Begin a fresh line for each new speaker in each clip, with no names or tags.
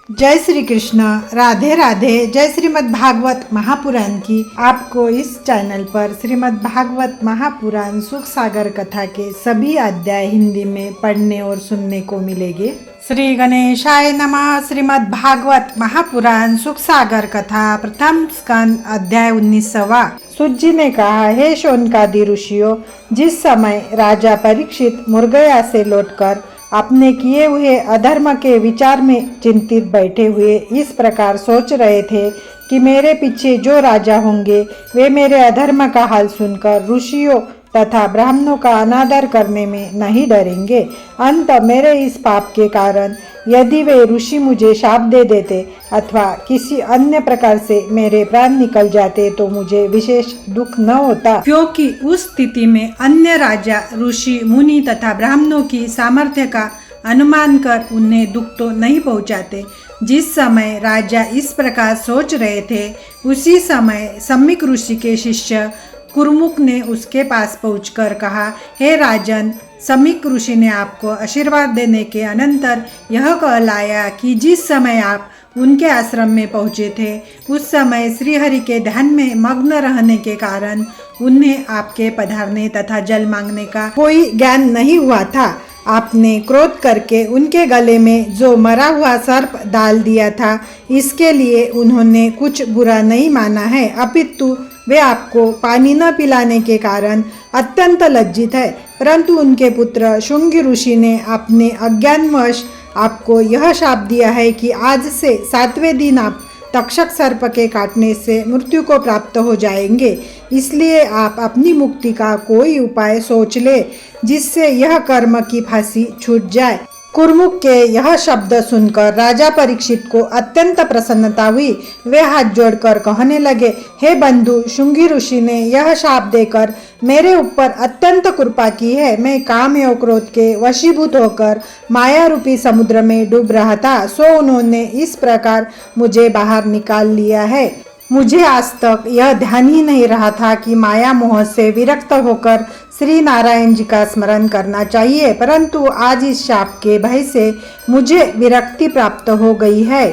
जय श्री कृष्ण, राधे राधे। जय श्रीमद् भागवत महापुराण की आपको इस चैनल पर श्रीमद् भागवत महापुराण सुख सागर कथा के सभी अध्याय हिंदी में पढ़ने और सुनने को मिलेंगे। श्री गणेशाय नमः। श्रीमद् भागवत महापुराण सुख सागर कथा प्रथम स्कंद अध्याय 19वां। सूत जी ने कहा, हे शौनकादि ऋषियों, जिस समय राजा परीक्षित मुर्गया से लौटकर अपने किए हुए अधर्म के विचार में चिंतित बैठे हुए इस प्रकार सोच रहे थे कि मेरे पीछे जो राजा होंगे वे मेरे अधर्म का हाल सुनकर ऋषियों तथा ब्राह्मणों का अनादर करने में नहीं डरेंगे। अंत मेरे इस पाप के कारण यदि वे ऋषि मुझे शाप दे देते अथवा किसी अन्य प्रकार से मेरे प्राण निकल जाते तो मुझे विशेष दुख न होता, क्योंकि उस स्थिति में अन्य राजा, ऋषि, मुनि तथा ब्राह्मणों की सामर्थ्य का अनुमान कर उन्हें दुख तो नहीं पहुंचाते। जिस समय राजा इस प्रकार सोच रहे थे उसी समय सम्मिक ऋषि के शिष्य कुरुमुख ने उसके पास पहुंचकर कहा, हे राजन, सम्मिक ऋषि ने आपको आशीर्वाद देने के अनंतर यह कहलाया कि जिस समय आप उनके आश्रम में पहुंचे थे उस समय श्रीहरि के ध्यान में मग्न रहने के कारण उन्हें आपके पधारने तथा जल मांगने का कोई ज्ञान नहीं हुआ था। आपने क्रोध करके उनके गले में जो मरा हुआ सर्प डाल दिया था, इसके लिए उन्होंने कुछ बुरा नहीं माना है, अपितु वे आपको पानी न पिलाने के कारण अत्यंत लज्जित है। परंतु उनके पुत्र शुंगी ऋषि ने अपने अज्ञानवश आपको यह शाप दिया है कि आज से 7वें दिन आप तक्षक सर्प के काटने से मृत्यु को प्राप्त हो जाएंगे। इसलिए आप अपनी मुक्ति का कोई उपाय सोच ले जिससे यह कर्म की फांसी छूट जाए। कुरुमुख के यह शब्द सुनकर राजा परीक्षित को अत्यंत प्रसन्नता हुई। वे हाथ जोड़कर कहने लगे, हे बंधु, शुंगी ऋषि ने यह शाप देकर मेरे ऊपर अत्यंत कृपा की है। मैं काम एवं क्रोध के वशीभूत होकर माया रूपी समुद्र में डूब रहा था, सो उन्होंने इस प्रकार मुझे बाहर निकाल लिया है। मुझे आज तक यह ध्यान ही नहीं रहा था कि माया मोह से विरक्त होकर श्री नारायण जी का स्मरण करना चाहिए, परंतु आज इस शाप के भय से मुझे विरक्ति प्राप्त हो गई है।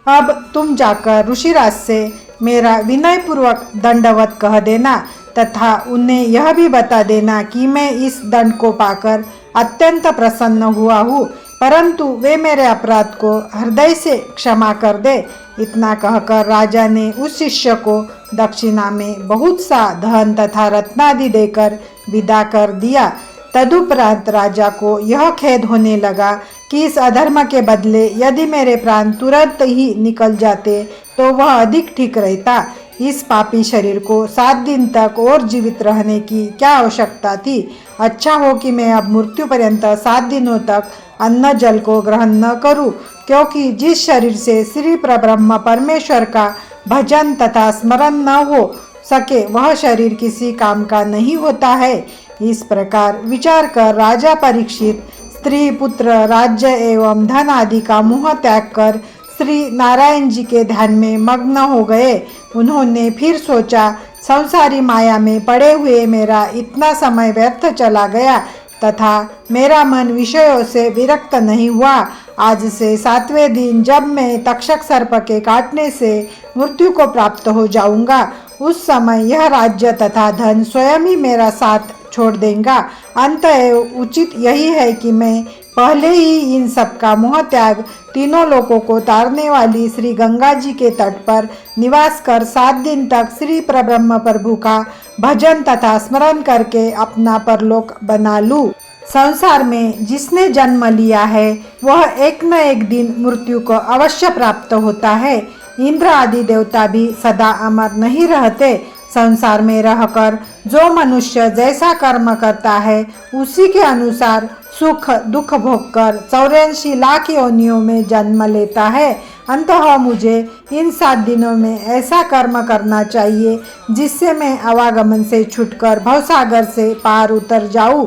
अब तुम जाकर ऋषिराज से मेरा विनयपूर्वक दंडवत कह देना तथा उन्हें यह भी बता देना कि मैं इस दंड को पाकर अत्यंत प्रसन्न हुआ हूँ, परंतु वे मेरे अपराध को हृदय से क्षमा कर दे। इतना कहकर राजा ने उस शिष्य को दक्षिणा में बहुत सा धन तथा रत्नादि देकर विदा कर दिया। तदुपरांत राजा को यह खेद होने लगा कि इस अधर्म के बदले यदि मेरे प्राण तुरंत ही निकल जाते तो वह अधिक ठीक रहता। इस पापी शरीर को 7 दिन तक और जीवित रहने की क्या आवश्यकता थी। अच्छा हो कि मैं अब मृत्यु पर्यंत 7 दिनों तक अन्न जल को ग्रहण न करूं, क्योंकि जिस शरीर से श्री परब्रह्म परमेश्वर का भजन तथा स्मरण न हो सके वह शरीर किसी काम का नहीं होता है। इस प्रकार विचार कर राजा परीक्षित स्त्री, पुत्र, राज्य एवं धन आदि का मोह त्याग कर श्री नारायण जी के ध्यान में मग्न हो गए। उन्होंने फिर सोचा, संसारी माया में पड़े हुए मेरा इतना समय व्यर्थ चला गया तथा मेरा मन विषयों से विरक्त नहीं हुआ। आज से 7वें दिन जब मैं तक्षक सर्प के काटने से मृत्यु को प्राप्त हो जाऊंगा, उस समय यह राज्य तथा धन स्वयं ही मेरा साथ छोड़ देगा। अंतएव उचित यही है कि मैं पहले ही इन सब का मोह त्याग तीनों लोकों को तारने वाली श्री गंगा जी के तट पर निवास कर 7 दिन तक श्री परब्रह्म प्रभु का भजन तथा स्मरण करके अपना परलोक बना लूं। संसार में जिसने जन्म लिया है वह एक न एक दिन मृत्यु को अवश्य प्राप्त होता है। इंद्र आदि देवता भी सदा अमर नहीं रहते। संसार में रहकर जो मनुष्य जैसा कर्म करता है उसी के अनुसार सुख दुख भोगकर 84 लाख योनियों में जन्म लेता है। अंततः मुझे इन 7 दिनों में ऐसा कर्म करना चाहिए जिससे मैं आवागमन से छूटकर भवसागर से पार उतर जाऊं।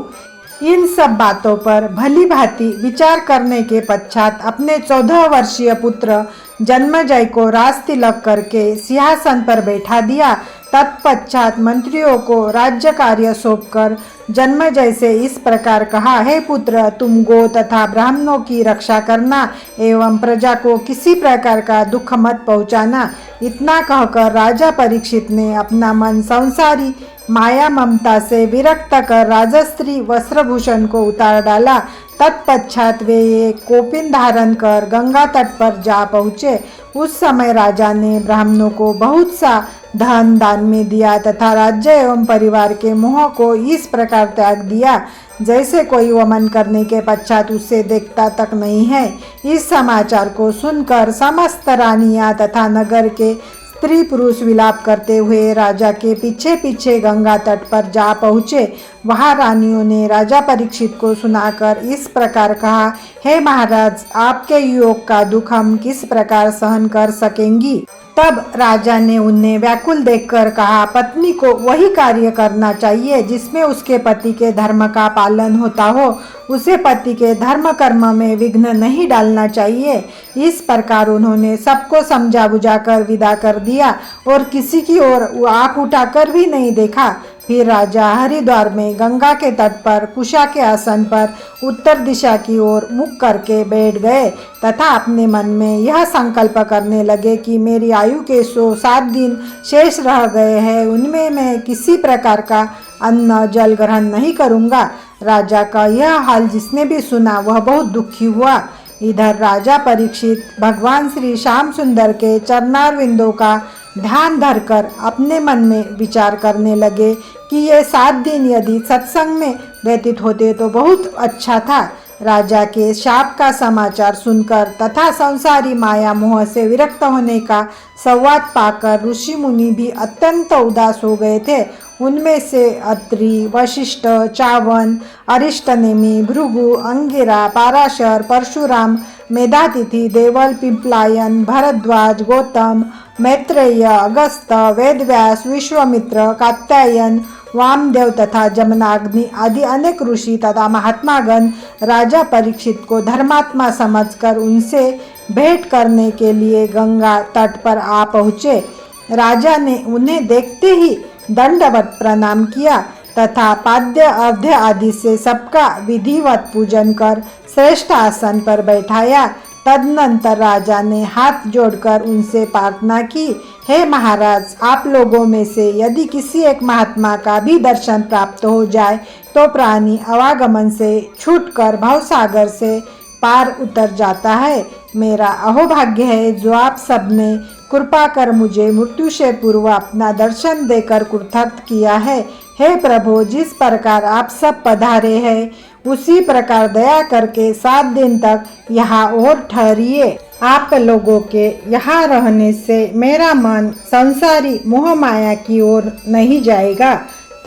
इन सब बातों पर भली भांति विचार करने के पश्चात अपने 14 वर्षीय पुत्र जन्मेजय को राज तिलक करके सिंहासन पर बैठा दिया तत्पश्चात मंत्रियों को राज्य कार्य सौंपकर जन्मेजय से इस प्रकार कहा, हे पुत्र, तुम गो तथा ब्राह्मणों की रक्षा करना एवं प्रजा को किसी प्रकार का दुख मत पहुंचाना। इतना कहकर राजा परीक्षित ने अपना मन संसारी माया ममता से विरक्त कर राजस्त्री वस्त्रभूषण को उतार डाला। तत्पश्चात वे एक कोपिन धारण कर गंगा तट पर जा पहुँचे। उस समय राजा ने ब्राह्मणों को बहुत सा धन दान में दिया तथा राज्य एवं परिवार के मोह को इस प्रकार त्याग दिया जैसे कोई वमन करने के पश्चात उसे देखता तक नहीं है। इस समाचार को सुनकर समस्त रानियां तथा नगर के स्त्री पुरुष विलाप करते हुए राजा के पीछे पीछे गंगा तट पर जा पहुँचे। वहाँ रानियों ने राजा परीक्षित को सुनाकर इस प्रकार कहा, हे महाराज, आपके योग का दुख हम किस प्रकार सहन कर सकेंगी। तब राजा ने उन्हें व्याकुल देखकर कहा, पत्नी को वही कार्य करना चाहिए जिसमें उसके पति के धर्म का पालन होता हो। उसे पति के धर्म कर्म में विघ्न नहीं डालना चाहिए। इस प्रकार उन्होंने सबको समझा बुझाकर विदा कर दिया और किसी की ओर आंख उठाकर भी नहीं देखा। फिर राजा हरिद्वार में गंगा के तट पर कुशा के आसन पर उत्तर दिशा की ओर मुख करके बैठ गए तथा अपने मन में यह संकल्प करने लगे कि मेरी आयु के 107 दिन शेष रह गए हैं, उनमें मैं किसी प्रकार का अन्न जल ग्रहण नहीं करूँगा। राजा का यह हाल जिसने भी सुना वह बहुत दुखी हुआ। इधर राजा परीक्षित भगवान श्री श्याम सुंदर के चरणारविंदों का ध्यान धरकर अपने मन में विचार करने लगे कि ये 7 दिन यदि सत्संग में व्यतीत होते तो बहुत अच्छा था। राजा के शाप का समाचार सुनकर तथा संसारी माया मोह से विरक्त होने का संवाद पाकर ऋषि मुनि भी अत्यंत उदास हो गए थे। उनमें से अत्रि, वशिष्ठ, चावन, अरिष्टनेमि, भृगु, अंगिरा, पाराशर, परशुराम, मेधातिथि, देवल, पिप्लायन, भरद्वाज, गौतम, मैत्रेय, अगस्त, वेदव्यास, विश्वामित्र, कात्यायन, वामदेव तथा जमनाग्नि आदि अनेक ऋषि तथा महात्मागण राजा परीक्षित को धर्मात्मा समझकर उनसे भेंट करने के लिए गंगा तट पर आ पहुँचे। राजा ने उन्हें देखते ही दंडवत प्रणाम किया तथा पाद्य अर्घ्य आदि से सबका विधिवत पूजन कर श्रेष्ठ आसन पर बैठाया। तदनंतर राजा ने हाथ जोड़कर उनसे प्रार्थना की, हे महाराज, आप लोगों में से यदि किसी एक महात्मा का भी दर्शन प्राप्त हो जाए तो प्राणी आवागमन से छूटकर भवसागर से पार उतर जाता है। मेरा अहोभाग्य है जो आप सबने कृपा कर मुझे मृत्यु से पूर्व अपना दर्शन देकर कृतार्थ किया है। हे प्रभु, जिस प्रकार आप सब पधारे हैं उसी प्रकार दया करके 7 दिन तक यहाँ और ठहरिए। आप लोगों के यहाँ रहने से मेरा मन संसारी मोह माया की ओर नहीं जाएगा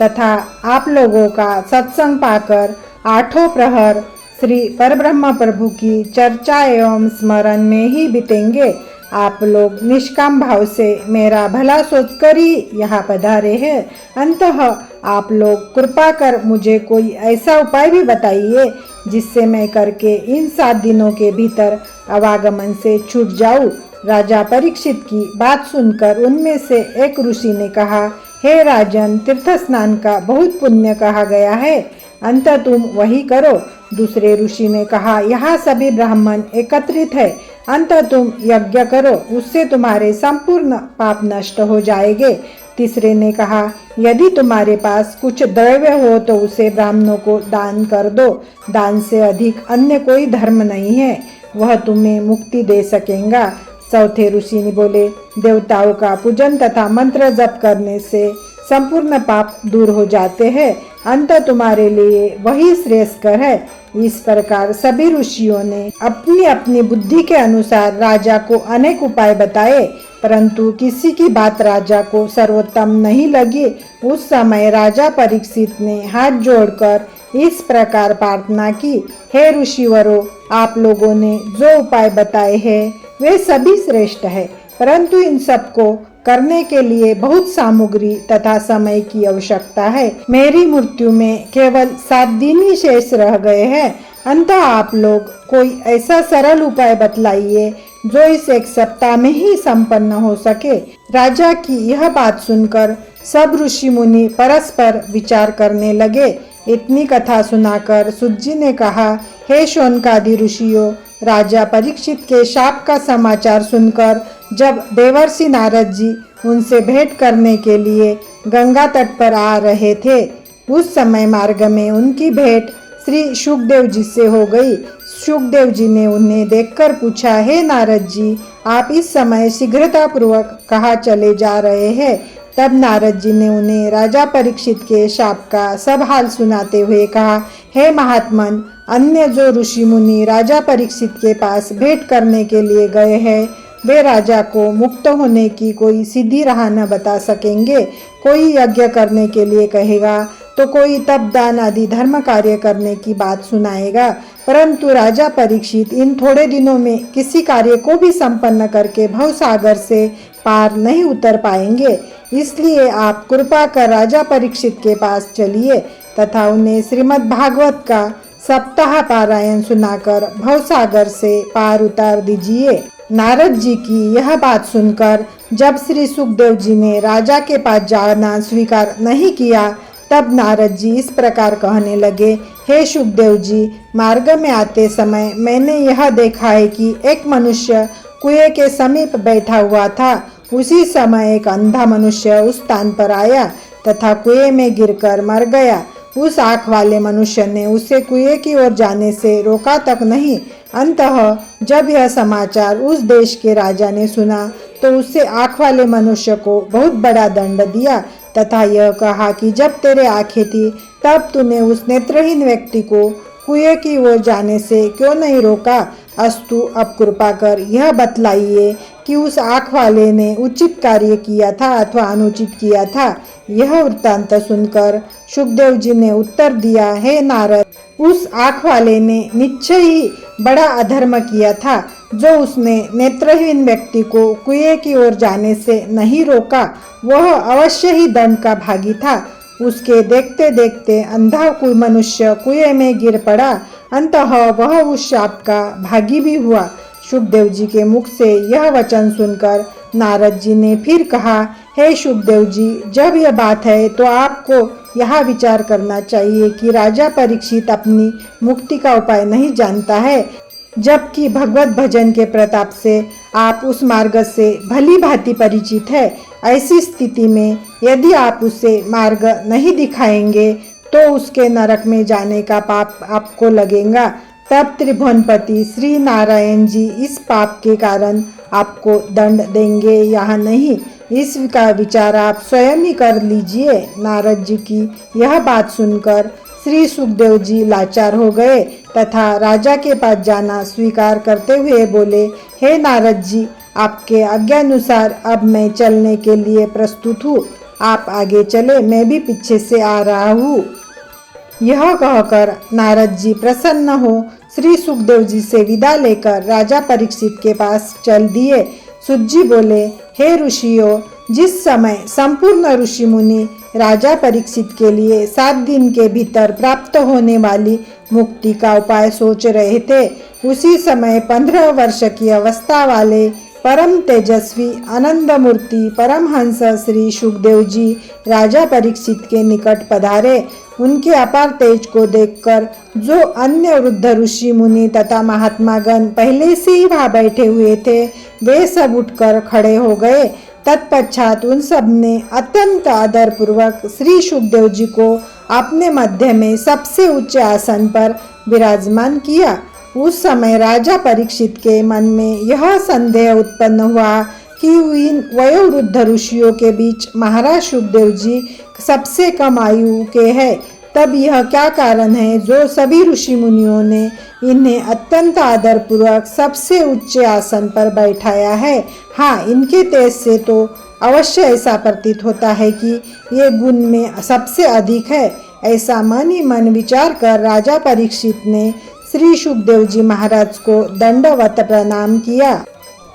तथा आप लोगों का सत्संग पाकर 8 प्रहर श्री परब्रह्म प्रभु की चर्चा एवं स्मरण में ही बीतेंगे। आप लोग निष्काम भाव से मेरा भला सोचकर ही यहाँ पधारे हैं। अंततः आप लोग कृपा कर मुझे कोई ऐसा उपाय भी बताइए जिससे मैं करके इन 7 दिनों के भीतर आवागमन से छूट जाऊँ। राजा परीक्षित की बात सुनकर उनमें से एक ऋषि ने कहा, हे राजन, तीर्थ स्नान का बहुत पुण्य कहा गया है, अंत तुम वही करो। दूसरे ऋषि ने कहा, यहाँ सभी ब्राह्मण एकत्रित है, अंत तुम यज्ञ करो, उससे तुम्हारे संपूर्ण पाप नष्ट हो जाएंगे। तीसरे ने कहा, यदि तुम्हारे पास कुछ द्रव्य हो तो उसे ब्राह्मणों को दान कर दो, दान से अधिक अन्य कोई धर्म नहीं है, वह तुम्हें मुक्ति दे सकेगा। चौथे ऋषि ने बोले, देवताओं का पूजन तथा मंत्र जप करने से संपूर्ण पाप दूर हो जाते हैं, अंत तुम्हारे लिए वही श्रेयस्कर है। इस प्रकार सभी ऋषियों ने अपनी अपनी बुद्धि के अनुसार राजा को अनेक उपाय बताए, परंतु किसी की बात राजा को सर्वोत्तम नहीं लगी। उस समय राजा परीक्षित ने हाथ जोड़कर इस प्रकार प्रार्थना की, हे ऋषिवरों, आप लोगों ने जो उपाय बताए हैं वे सभी श्रेष्ठ है, परंतु इन सबको करने के लिए बहुत सामग्री तथा समय की आवश्यकता है। मेरी मृत्यु में केवल 7 दिन ही शेष रह गए हैं। अतः आप लोग कोई ऐसा सरल उपाय बतलाइए जो इस एक सप्ताह में ही संपन्न हो सके। राजा की यह बात सुनकर सब ऋषि मुनि परस्पर विचार करने लगे। इतनी कथा सुनाकर सुतजी ने कहा, हे शौनकादि ऋषियों, राजा परीक्षित के शाप का समाचार सुनकर जब देवर्षि नारद जी उनसे भेंट करने के लिए गंगा तट पर आ रहे थे, उस समय मार्ग में उनकी भेंट श्री शुकदेव जी से हो गई। शुकदेव जी ने उन्हें देखकर पूछा, हे नारद जी, आप इस समय शीघ्रतापूर्वक कहाँ चले जा रहे हैं? तब नारद जी ने उन्हें राजा परीक्षित के शाप का सब हाल सुनाते हुए कहा, हे महात्मन, अन्य जो ऋषि मुनि राजा परीक्षित के पास भेंट करने के लिए गए हैं, वे राजा को मुक्त होने की कोई सीधी राह न बता सकेंगे। कोई यज्ञ करने के लिए कहेगा तो कोई तप दान आदि धर्म कार्य करने की बात सुनाएगा, परंतु राजा परीक्षित इन थोड़े दिनों में किसी कार्य को भी संपन्न करके भवसागर से पार नहीं उतर पाएंगे। इसलिए आप कृपा कर राजा परीक्षित के पास चलिए तथा उन्हें श्रीमद् भागवत का सप्ताह पारायण सुनाकर भवसागर से पार उतार दीजिए। नारद जी की यह बात सुनकर जब श्री सुखदेव जी ने राजा के पास जाना स्वीकार नहीं किया, तब नारद जी इस प्रकार कहने लगे, हे शुकदेव जी, मार्ग में आते समय मैंने यह देखा है कि एक मनुष्य कुएं के समीप बैठा हुआ था। उसी समय एक अंधा मनुष्य उस स्थान पर आया तथा कुएं में गिरकर मर गया। उस आँख वाले मनुष्य ने उसे कुएं की ओर जाने से रोका तक नहीं। अंततः जब यह समाचार उस देश के राजा ने सुना तो उससे आँख वाले मनुष्य को बहुत बड़ा दंड दिया तथा यह कहा कि जब तेरे आँखें थी तब तूने उस नेत्रहीन व्यक्ति को कुएं की ओर जाने से क्यों नहीं रोका? अस्तु, अब कृपा कर यह बतलाइए कि उस आँख वाले ने उचित कार्य किया था अथवा अनुचित किया था। यह वृत्तांत सुनकर शुकदेव जी ने उत्तर दिया, हे नारद, उस आँख वाले ने निश्चय ही बड़ा अधर्म किया था जो उसने नेत्रहीन व्यक्ति को कुएं की ओर जाने से नहीं रोका। वह अवश्य ही दंड का भागी था। उसके देखते देखते अंधा मनुष्य कुएं में गिर पड़ा। अंततः वह उस शाप का भागी भी हुआ। शुकदेव जी के मुख से यह वचन सुनकर नारद जी ने फिर कहा, हे शुकदेव जी, जब यह बात है तो आपको यह विचार करना चाहिए कि राजा परीक्षित अपनी मुक्ति का उपाय नहीं जानता है, जबकि भगवत भजन के प्रताप से आप उस मार्ग से भली भांति परिचित है। ऐसी स्थिति में यदि आप उसे मार्ग नहीं दिखाएंगे तो उसके नरक में जाने का पाप आपको लगेगा। तब त्रिभुवनपति श्री नारायण जी इस पाप के कारण आपको दंड देंगे या नहीं, इसका विचार आप स्वयं ही कर लीजिए। नारद जी की यह बात सुनकर श्री सुखदेव जी लाचार हो गए तथा राजा के पास जाना स्वीकार करते हुए बोले, हे नारद जी, आपके आज्ञानुसार अब मैं चलने के लिए प्रस्तुत हूँ। आप आगे चले, मैं भी पीछे से आ रहा हूँ। यह कहकर नारद जी प्रसन्न हो श्री सुखदेव जी से विदा लेकर राजा परीक्षित के पास चल दिए। सुत जी बोले, हे ऋषियों, जिस समय संपूर्ण ऋषि मुनि राजा परीक्षित के लिए 7 दिन के भीतर प्राप्त होने वाली मुक्ति का उपाय सोच रहे थे, उसी समय 15 वर्ष की अवस्था वाले परम तेजस्वी आनंद मूर्ति परमहंस श्री शुकदेव जी राजा परीक्षित के निकट पधारे। उनके अपार तेज को देखकर जो अन्य वृद्ध ऋषि मुनि तथा महात्मागण पहले से ही वहां बैठे हुए थे, वे सब उठकर खड़े हो गए। तत्पश्चात उन सब ने अत्यंत आदर पूर्वक श्री शुकदेव जी को अपने मध्य में सबसे उच्च आसन पर विराजमान किया। उस समय राजा परीक्षित के मन में यह संदेह उत्पन्न हुआ कि इन वयोवृद्ध ऋषियों के बीच महाराज शुकदेव जी सबसे कम आयु के हैं। तब यह क्या कारण है जो सभी ऋषि मुनियों ने इन्हें अत्यंत आदर पूर्वक सबसे उच्च आसन पर बैठाया है? हाँ, इनके तेज से तो अवश्य ऐसा प्रतीत होता है कि ये गुण में सबसे अधिक है। ऐसा मन ही मन विचार कर राजा परीक्षित ने श्री शुकदेव जी महाराज को दंडवत प्रणाम किया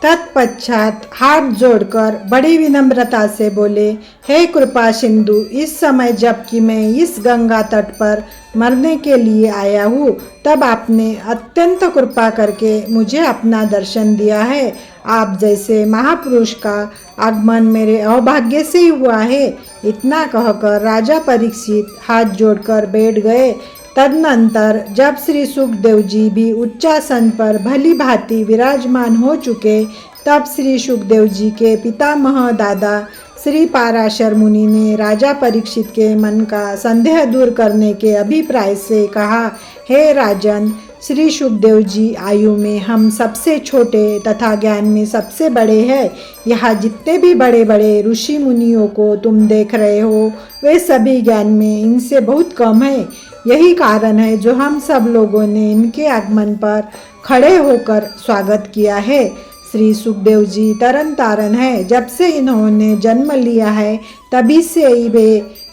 तत्पश्चात हाथ जोड़कर बड़ी विनम्रता से बोले, हे कृपा सिंधु, इस समय जबकि मैं इस गंगा तट पर मरने के लिए आया हूँ, तब आपने अत्यंत कृपा करके मुझे अपना दर्शन दिया है। आप जैसे महापुरुष का आगमन मेरे अभाग्य से ही हुआ है। इतना कहकर राजा परीक्षित हाथ जोड़कर बैठ गए। तदनंतर जब श्री सुखदेव जी भी उच्चासन पर भली भांति विराजमान हो चुके, तब श्री सुखदेव जी के पितामह दादा श्री पाराशर मुनि ने राजा परीक्षित के मन का संदेह दूर करने के अभिप्राय से कहा, हे राजन, श्री सुखदेव जी आयु में हम सबसे छोटे तथा ज्ञान में सबसे बड़े हैं। यहाँ जितने भी बड़े बड़े ऋषि मुनियों को तुम देख रहे हो, वे सभी ज्ञान में इनसे बहुत कम है। यही कारण है जो हम सब लोगों ने इनके आगमन पर खड़े होकर स्वागत किया है। श्री सुखदेव जी तरन तारन है। जब से इन्होंने जन्म लिया है, तभी से ही वे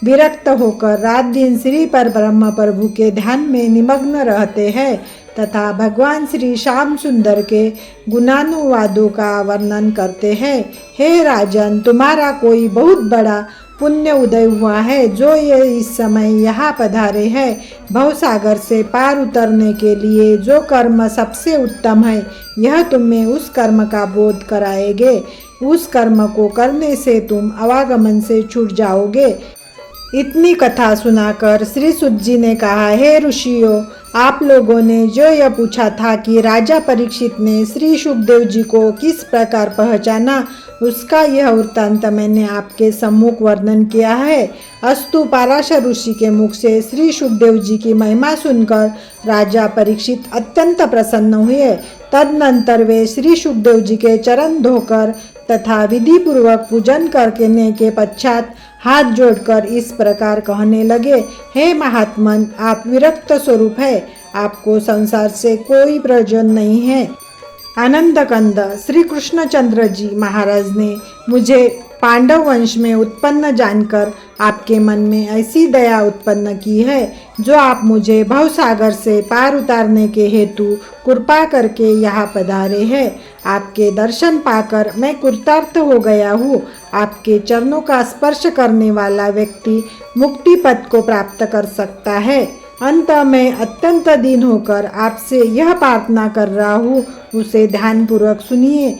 विरक्त होकर रात दिन श्री पर ब्रह्म प्रभु के ध्यान में निमग्न रहते हैं तथा भगवान श्री श्याम सुंदर के गुणानुवादों का वर्णन करते हैं। हे राजन, तुम्हारा कोई बहुत बड़ा पुण्य उदय हुआ है जो ये इस समय यहाँ पधारे हैं। भवसागर से पार उतरने के लिए जो कर्म सबसे उत्तम है, यह तुम्हें उस कर्म का बोध कराएंगे। उस कर्म को करने से तुम आवागमन से छूट जाओगे। इतनी कथा सुनाकर श्री सुत जी ने कहा, हे ऋषियों, आप लोगों ने जो यह पूछा था कि राजा परीक्षित ने श्री सुखदेव जी को किस प्रकार पहचाना, उसका यह वृत्तांत मैंने आपके सम्मुख वर्णन किया है। अस्तु, पाराशर ऋषि के मुख से श्री सुखदेव जी की महिमा सुनकर राजा परीक्षित अत्यंत प्रसन्न हुए। तदनंतर वे श्री सुखदेव जी के चरण धोकर तथा विधि पूर्वक पूजन करने के पश्चात हाथ जोड़कर इस प्रकार कहने लगे, हे महात्मन, आप विरक्त स्वरूप है, आपको संसार से कोई प्रयोजन नहीं है। आनंद कंद श्री कृष्णचंद्र जी महाराज ने मुझे पांडव वंश में उत्पन्न जानकर आपके मन में ऐसी दया उत्पन्न की है, जो आप मुझे भवसागर से पार उतारने के हेतु कृपा करके यहाँ पधारे हैं। आपके दर्शन पाकर मैं कृतार्थ हो गया हूँ। आपके चरणों का स्पर्श करने वाला व्यक्ति मुक्ति पद को प्राप्त कर सकता है। अंत में अत्यंत दीन होकर आपसे यह प्रार्थना कर रहा हूँ, उसे ध्यानपूर्वक सुनिए।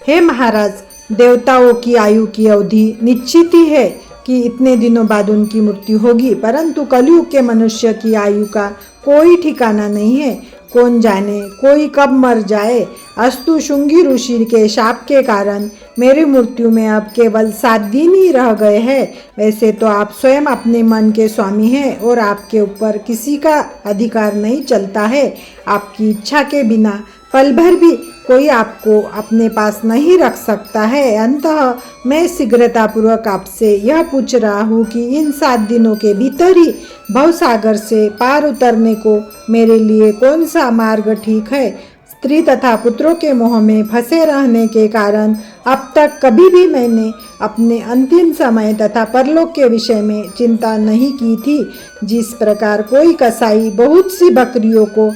हे महाराज, देवताओं की आयु की अवधि निश्चित ही है कि इतने दिनों बाद उनकी मृत्यु होगी, परंतु कलयुग के मनुष्य की आयु का कोई ठिकाना नहीं है। कौन जाने कोई कब मर जाए। अस्तु, शुंगी ऋषि के शाप के कारण मेरी मृत्यु में अब केवल 7 दिन ही रह गए हैं। वैसे तो आप स्वयं अपने मन के स्वामी हैं और आपके ऊपर किसी का अधिकार नहीं चलता है। आपकी इच्छा के बिना पल भर भी कोई आपको अपने पास नहीं रख सकता है। अंततः मैं शीघ्रतापूर्वक आपसे यह पूछ रहा हूँ कि इन 7 दिनों के भीतर ही भवसागर से पार उतरने को मेरे लिए कौन सा मार्ग ठीक है। स्त्री तथा पुत्रों के मोह में फंसे रहने के कारण अब तक कभी भी मैंने अपने अंतिम समय तथा परलोक के विषय में चिंता नहीं की थी। जिस प्रकार कोई कसाई बहुत सी बकरियों को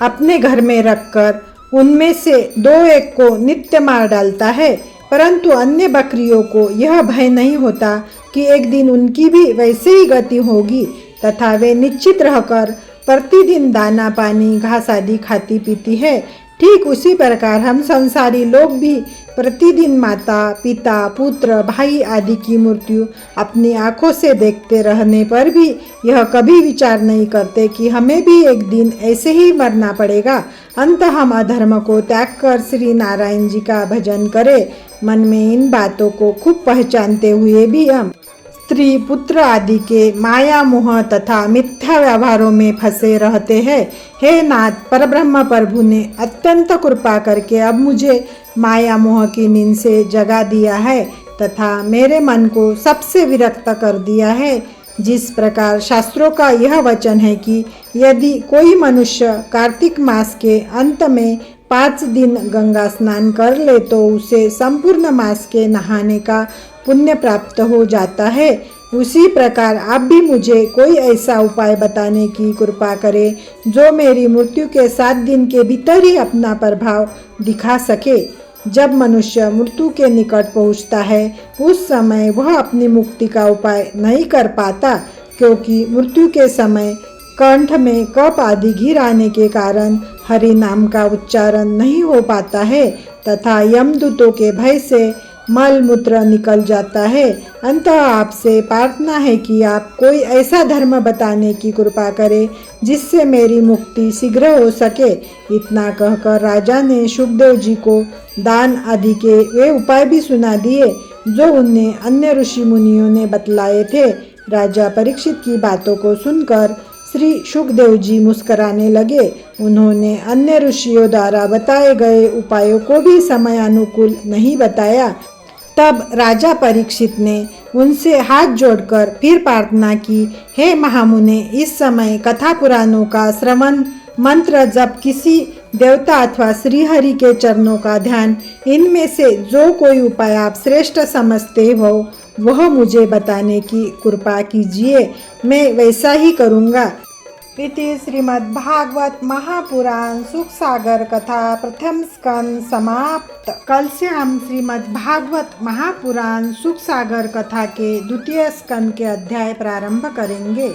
अपने घर में रखकर उनमें से 2-1 को नित्य मार डालता है, परंतु अन्य बकरियों को यह भय नहीं होता कि एक दिन उनकी भी वैसे ही गति होगी तथा वे निश्चित रहकर प्रतिदिन दाना पानी घास आदि खाती पीती है। ठीक उसी प्रकार हम संसारी लोग भी प्रतिदिन माता पिता पुत्र भाई आदि की मृत्यु अपनी आंखों से देखते रहने पर भी यह कभी विचार नहीं करते कि हमें भी एक दिन ऐसे ही मरना पड़ेगा। अंत हम अधर्म को त्याग कर श्री नारायण जी का भजन करें। मन में इन बातों को खूब पहचानते हुए भी हम स्त्री पुत्र आदि के माया मोह तथा मिथ्या व्यवहारों में फंसे रहते हैं। हे नाथ, परब्रह्म प्रभु ने अत्यंत कृपा करके अब मुझे माया मोह की नींद से जगा दिया है तथा मेरे मन को सबसे विरक्त कर दिया है। जिस प्रकार शास्त्रों का यह वचन है कि यदि कोई मनुष्य कार्तिक मास के अंत में 5 दिन गंगा स्नान कर ले तो उसे संपूर्ण मास के नहाने का पुण्य प्राप्त हो जाता है, उसी प्रकार आप भी मुझे कोई ऐसा उपाय बताने की कृपा करें जो मेरी मृत्यु के 7 दिन के भीतर ही अपना प्रभाव दिखा सके। जब मनुष्य मृत्यु के निकट पहुंचता है उस समय वह अपनी मुक्ति का उपाय नहीं कर पाता, क्योंकि मृत्यु के समय कंठ में कफ आदि घिर आने के कारण हरि नाम का उच्चारण नहीं हो पाता है तथा यमदूतों के भय से मल मूत्र निकल जाता है। अंततः आपसे प्रार्थना है कि आप कोई ऐसा धर्म बताने की कृपा करें जिससे मेरी मुक्ति शीघ्र हो सके। इतना कहकर राजा ने शुकदेव जी को दान आदि के वे उपाय भी सुना दिए जो उन्हें अन्य ऋषि मुनियों ने बतलाए थे। राजा परीक्षित की बातों को सुनकर श्री शुकदेव जी मुस्कुराने लगे। उन्होंने अन्य ऋषियों द्वारा बताए गए उपायों को भी समयानुकूल नहीं बताया। तब राजा परीक्षित ने उनसे हाथ जोड़कर फिर प्रार्थना की, हे महामुने, इस समय कथा पुराणों का श्रवण, मंत्र जप, किसी देवता अथवा श्रीहरि के चरणों का ध्यान, इनमें से जो कोई उपाय आप श्रेष्ठ समझते हो वह मुझे बताने की कृपा कीजिए, मैं वैसा ही करूँगा। इति श्रीमद्भागवत महापुराण सुख सागर कथा प्रथम स्कंद समाप्त। कल से हम श्रीमद्भागवत महापुराण सुख सागर कथा के द्वितीय स्कंद के अध्याय प्रारंभ करेंगे।